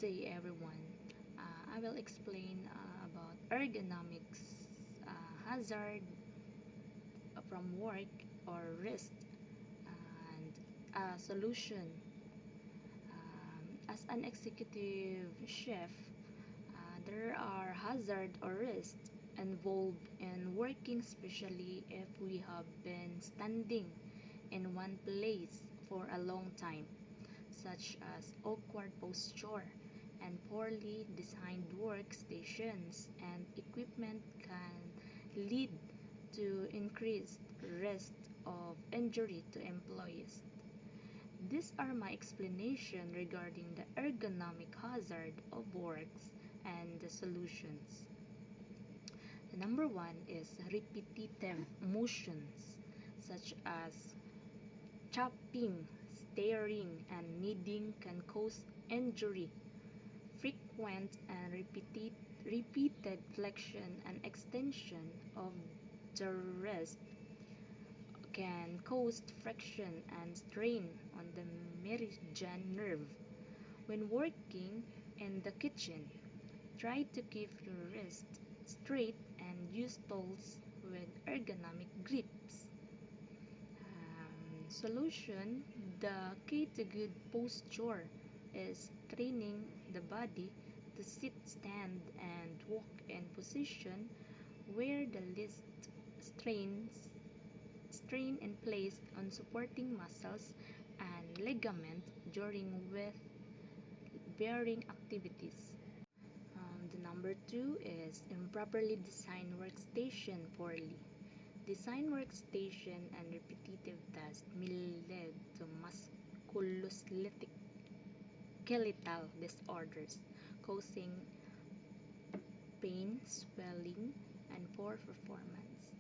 day, everyone. I will explain about ergonomics hazard from work or risk and a solution. As an executive chef, there are hazard or risks involved in working, especially if we have been standing in one place for a long time, such as awkward posture and poorly designed workstations and equipment can lead to increased risk of injury to employees. These are my explanation regarding the ergonomic hazard of works and the solutions. The number one is repetitive motions such as chopping, staring, and kneading can cause injury. Frequent and repeated flexion and extension of the wrist can cause friction and strain on the meridian nerve. When working in the kitchen, try to keep your wrist straight and use tools with ergonomic grips. Solution: the key to good posture is training the body to sit, stand, and walk in position where the least strain and placed on supporting muscles and ligaments during weight bearing activities. The number two is improperly designed workstation poorly. Design workstation and repetitive tasks may lead to musculoskeletal disorders, causing pain, swelling, and poor performance.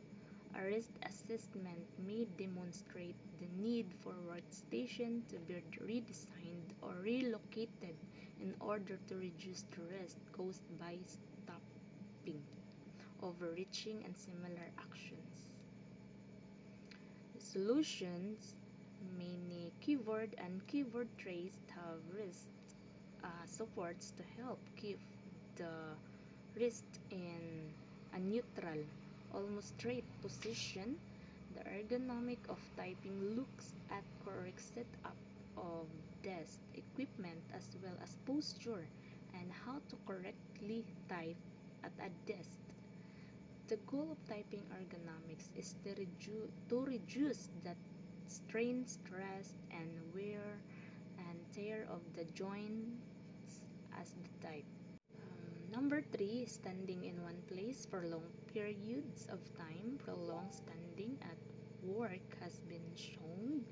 A risk assessment may demonstrate the need for workstation to be redesigned or relocated in order to reduce the risk caused by stopping, overreaching, and similar actions. The solutions: many keyboard and keyboard trays have wrist supports to help keep the wrist in a neutral, almost straight position. The ergonomic of typing looks at correct setup of desk equipment as well as posture and how to correctly type at a desk. The goal of typing ergonomics is to reduce the strain, stress, and wear and tear of the joints as the type. Number three, standing in one place for long periods of time. Prolonged standing at work has been shown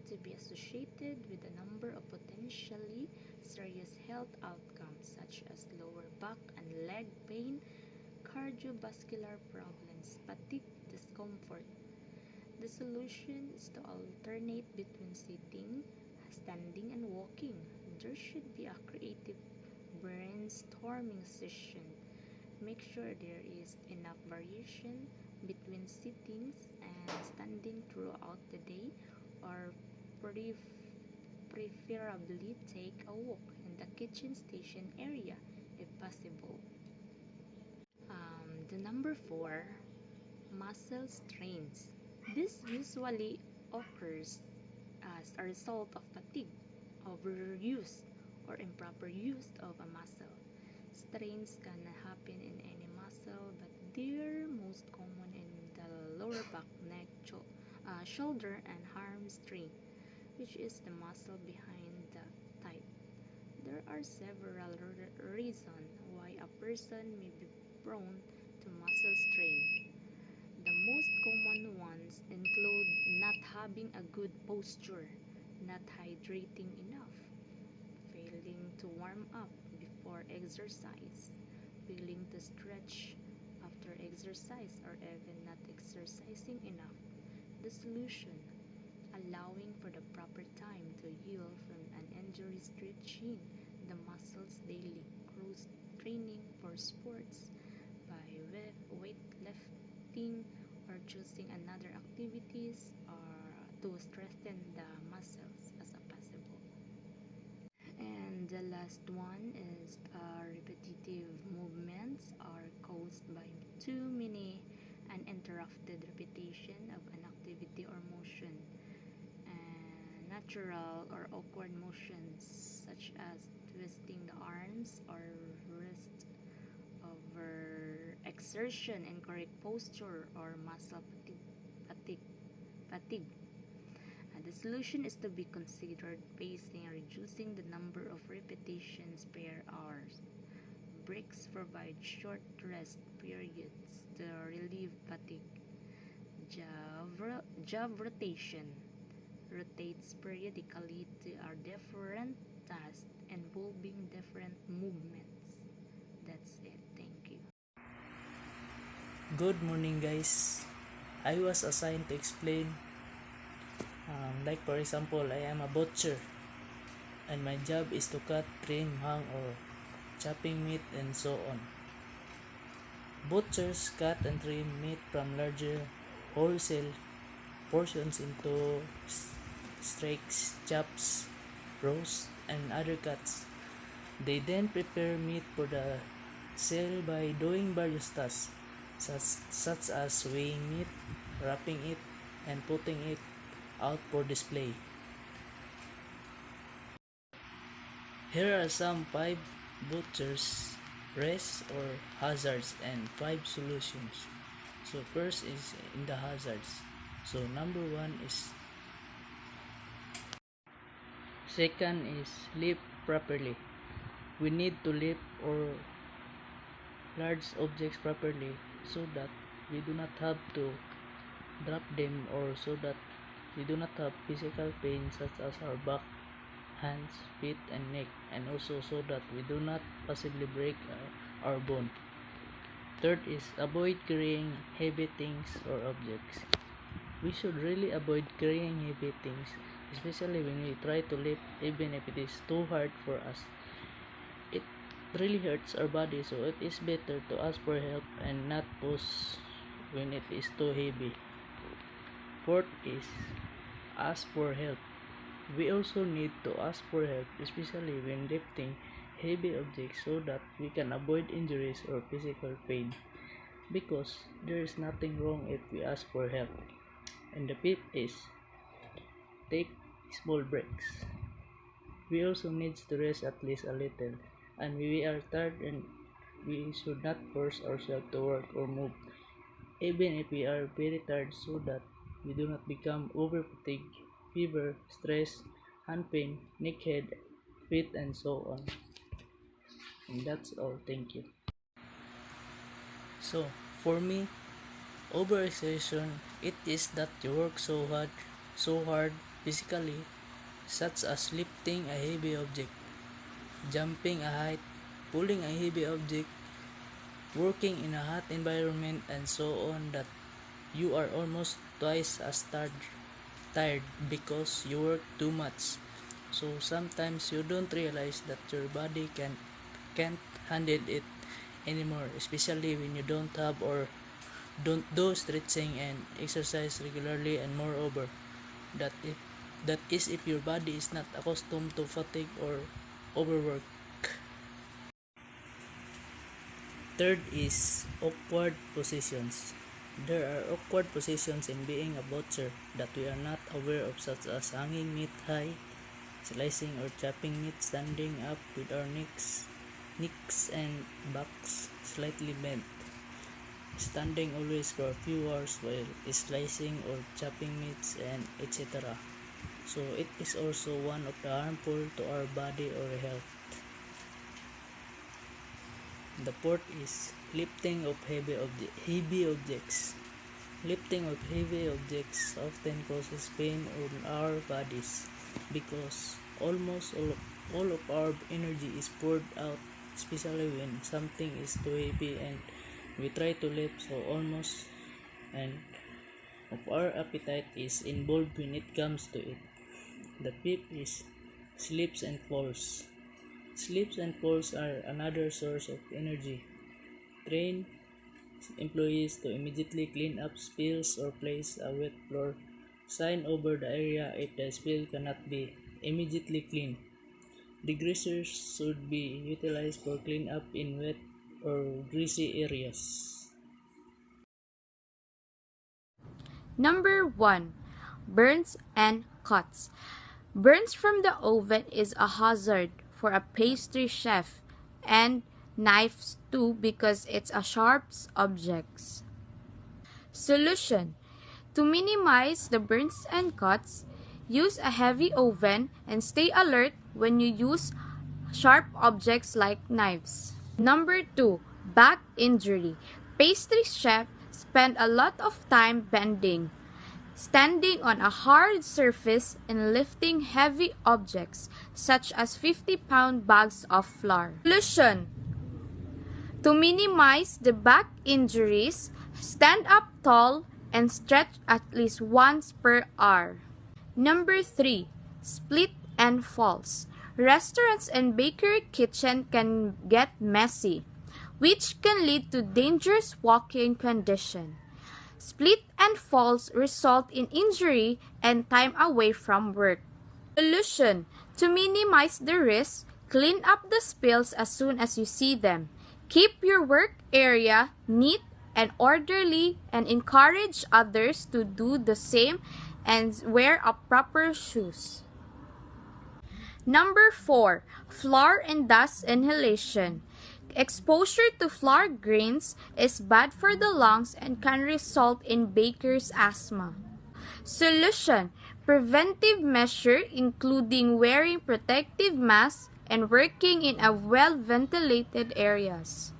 to be associated with a number of potentially serious health outcomes such as lower back and leg pain, cardiovascular problems, fatigue, discomfort. The solution is to alternate between sitting, standing, and walking. There should be a creative brainstorming session. Make sure there is enough variation between sittings and standing throughout the day, or preferably take a walk in the kitchen station area if possible. The number four, muscle strains. This usually occurs as a result of fatigue, overuse, or improper use of a muscle. Strains can happen in any muscle, but they're most common in the lower back, neck, shoulder, and hamstring, which is the muscle behind the thigh. There are several reasons why a person may be prone to muscle strain. The most common ones include not having a good posture, not hydrating enough, failing to warm up before exercise, failing to stretch after exercise, or even not exercising enough. The solution: allowing for the proper time to heal from an injury, stretching the muscles daily, cross training for sports by weightlifting or choosing another activities or to strengthen the muscles as a possible. And The last one is repetitive movements are caused by too many uninterrupted repetition of an activity or motion. And natural or awkward motions such as twisting the arms or wrist, over exertion, incorrect posture, or muscle fatigue. The solution is to be considered pacing, reducing the number of repetitions per hour. Breaks provide short rest periods to relieve fatigue. Job rotation rotates periodically to our different tasks involving different movements. That's it. Thank you. Good morning, guys. I was assigned to explain, like for example, I am a butcher, and my job is to cut, trim, hang, or chopping meat, and so on. Butchers cut and trim meat from larger wholesale portions into steaks, chops, roast, and other cuts. They then prepare meat for the sale by doing various tasks, such as weighing meat, wrapping it, and putting it out for display. Here are some 5 butchers' risks or hazards and 5 solutions. So first is in the hazards. So number 1 is, second is lift properly. We need to lift or large objects properly so that we do not have to drop them, or so that we do not have physical pain such as our back, hands, feet, and neck, and also so that we do not possibly break our bone. Third is avoid carrying heavy things or objects. We should really avoid carrying heavy things, especially when we try to lift, even if it is too hard for us. It really hurts our body, so it is better to ask for help and not push when it is too heavy. Fourth is ask for help. We also need to ask for help, especially when lifting heavy objects, so that we can avoid injuries or physical pain, because there is nothing wrong if we ask for help. And the fifth is take small breaks. We also need to rest at least a little, and we are tired, and we should not force ourselves to work or move, even if we are very tired, so that we do not become over fatigued, fever, stress, hand pain, neck, head, feet, and so on. And that's all. Thank you. So, for me, overexertion, it is that you work so hard physically, such as lifting a heavy object, jumping a height, pulling a heavy object, working in a hot environment, and so on, that you are almost twice as tired because you work too much. So sometimes you don't realize that your body can't handle it anymore, especially when you don't have or don't do stretching and exercise regularly, and moreover, that is if your body is not accustomed to fatigue or overwork. Third is awkward positions. There are awkward positions in being a butcher that we are not aware of, such as hanging meat high, slicing or chopping meat standing up with our necks and backs slightly bent, standing always for a few hours while slicing or chopping meats, and etc. So it is also one of the harmful to our body or health. The fourth is lifting of heavy objects. Lifting of heavy objects often causes pain on our bodies, because almost all of our energy is poured out, especially when something is too heavy and we try to lift, so almost and of our appetite is involved when it comes to it. The fifth is slips and falls. Slips and falls are another source of energy. Train employees to immediately clean up spills or place a wet floor sign over the area if the spill cannot be immediately cleaned. Degreasers should be utilized for cleanup in wet or greasy areas. Number 1. Burns and cuts. Burns from the oven is a hazard for a pastry chef, and knives too because it's a sharp objects. Solution: to minimize the burns and cuts, use a heavy oven and stay alert when you use sharp objects like knives. Number 2. Back injury. Pastry chefs spend a lot of time bending, standing on a hard surface, and lifting heavy objects such as 50-pound bags of flour. Solution: to minimize the back injuries, stand up tall and stretch at least once per hour. Number 3. Split and falls. Restaurants and bakery kitchen can get messy, which can lead to dangerous walking condition. Split and falls result in injury and time away from work. Solution: to minimize the risk, clean up the spills as soon as you see them. Keep your work area neat and orderly and encourage others to do the same and wear a proper shoes. Number 4. Flour and dust inhalation. Exposure to flour grains is bad for the lungs and can result in baker's asthma. Solution: preventive measure including wearing protective masks and working in a well-ventilated areas.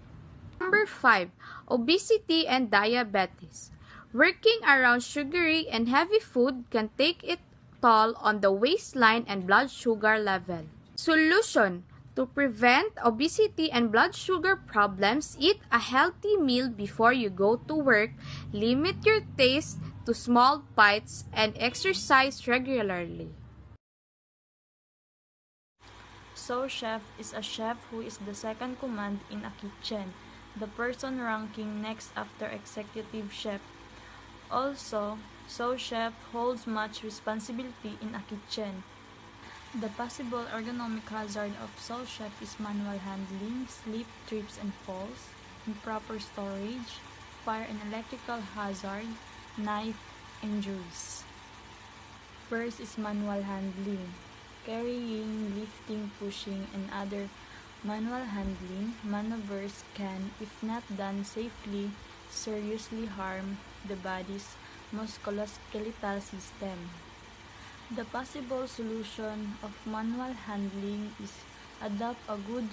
Number 5. Obesity and diabetes. Working around sugary and heavy food can take it toll on the waistline and blood sugar level. Solution: to prevent obesity and blood sugar problems, eat a healthy meal before you go to work, limit your taste to small bites, and exercise regularly. Sous chef is a chef who is the second command in a kitchen, the person ranking next after executive chef. Also, sous chef holds much responsibility in a kitchen. The possible ergonomic hazard of sous chef is manual handling, slip, trips and falls, improper storage, fire and electrical hazard, knife injuries. First is manual handling. Carrying, lifting, pushing, and other manual handling maneuvers can, if not done safely, seriously harm the body's musculoskeletal system. The possible solution of manual handling is adopt a good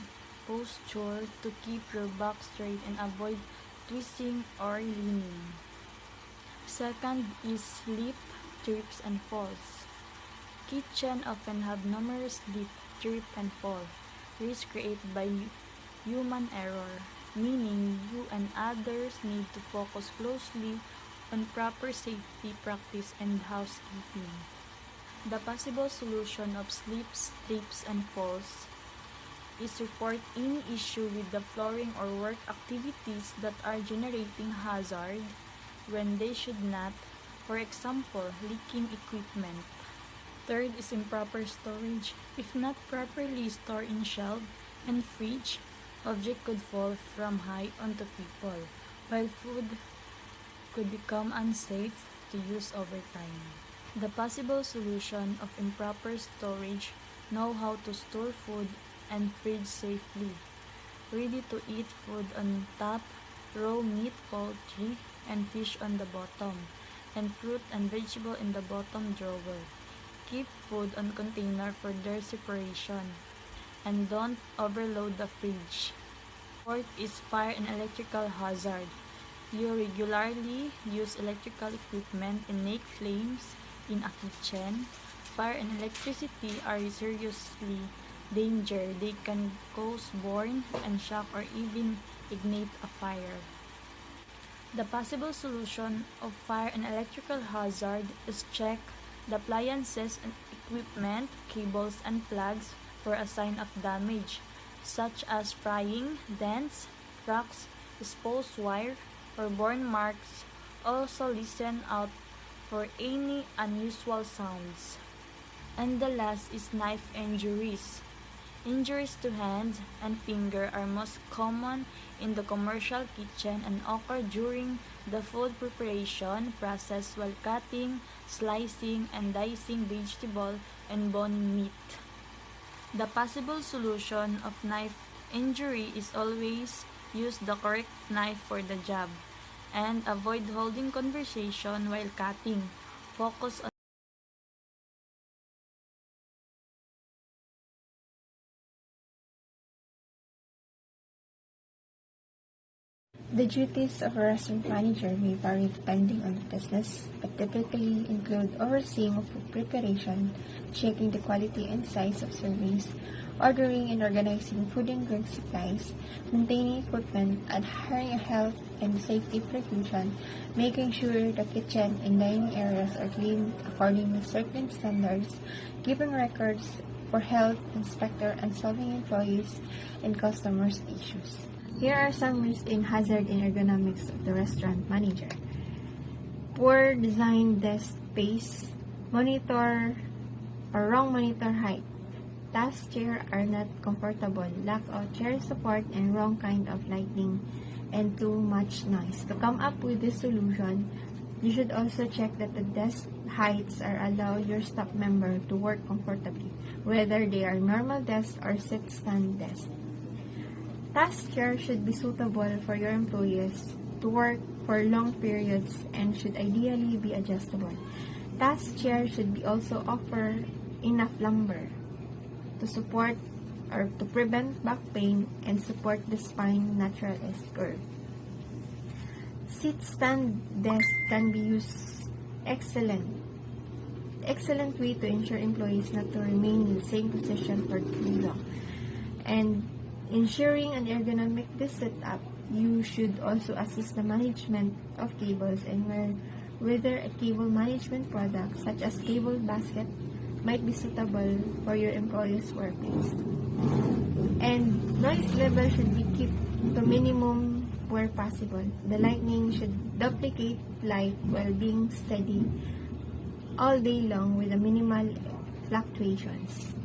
posture to keep your back straight and avoid twisting or leaning. Second is slip, trips, and falls. Kitchen often have numerous slip, trip, and fall risks created by human error, meaning you and others need to focus closely on proper safety practice and housekeeping. The possible solution of slips, trips, and falls is report any issue with the flooring or work activities that are generating hazard when they should not, for example, leaking equipment. Third is improper storage. If not properly stored in shelf and fridge, object could fall from high onto people, while food could become unsafe to use over time. The possible solution of improper storage: know how to store food and fridge safely. Ready-to-eat food on top, raw meat, poultry, and fish on the bottom, and fruit and vegetable in the bottom drawer. Keep food on container for their separation, and don't overload the fridge. Fourth is fire and electrical hazard. You regularly use electrical equipment and make flames in a kitchen. Fire and electricity are seriously danger. They can cause burn and shock or even ignite a fire. The possible solution of fire and electrical hazard is check the appliances and equipment, cables, and plugs for a sign of damage, such as frying, dents, cracks, exposed wire, or burn marks. Also listen out for any unusual sounds. And the last is knife injuries. Injuries to hands and finger are most common in the commercial kitchen and occur during the food preparation process while cutting, slicing, and dicing vegetable and boning meat. The possible solution of knife injury is always use the correct knife for the job and avoid holding conversation while cutting. Focus on The duties of a restaurant manager may vary depending on the business, but typically include overseeing of food preparation, checking the quality and size of servings, ordering and organizing food and drink supplies, maintaining equipment, adhering a health and safety precaution, making sure the kitchen and dining areas are clean according to certain standards, keeping records for health inspector and solving employees and customers' issues. Here are some risks in hazard and ergonomics of the restaurant manager. Poor design desk space, monitor or wrong monitor height, task chair are not comfortable, lack of chair support and wrong kind of lighting, and too much noise. To come up with this solution, you should also check that the desk heights are allow your staff member to work comfortably, whether they are normal desks or sit-stand desks. Task chair should be suitable for your employees to work for long periods and should ideally be adjustable. Task chair should be also offer enough lumbar to support or to prevent back pain and support the spine natural S curve. Sit-stand desk can be used excellent way to ensure employees not to remain in the same position for too long. And ensuring an ergonomic this setup, you should also assist the management of cables and whether a cable management product such as cable basket might be suitable for your employees' workplace. And noise level should be kept to minimum where possible. The lighting should duplicate light while being steady all day long with a minimal fluctuations.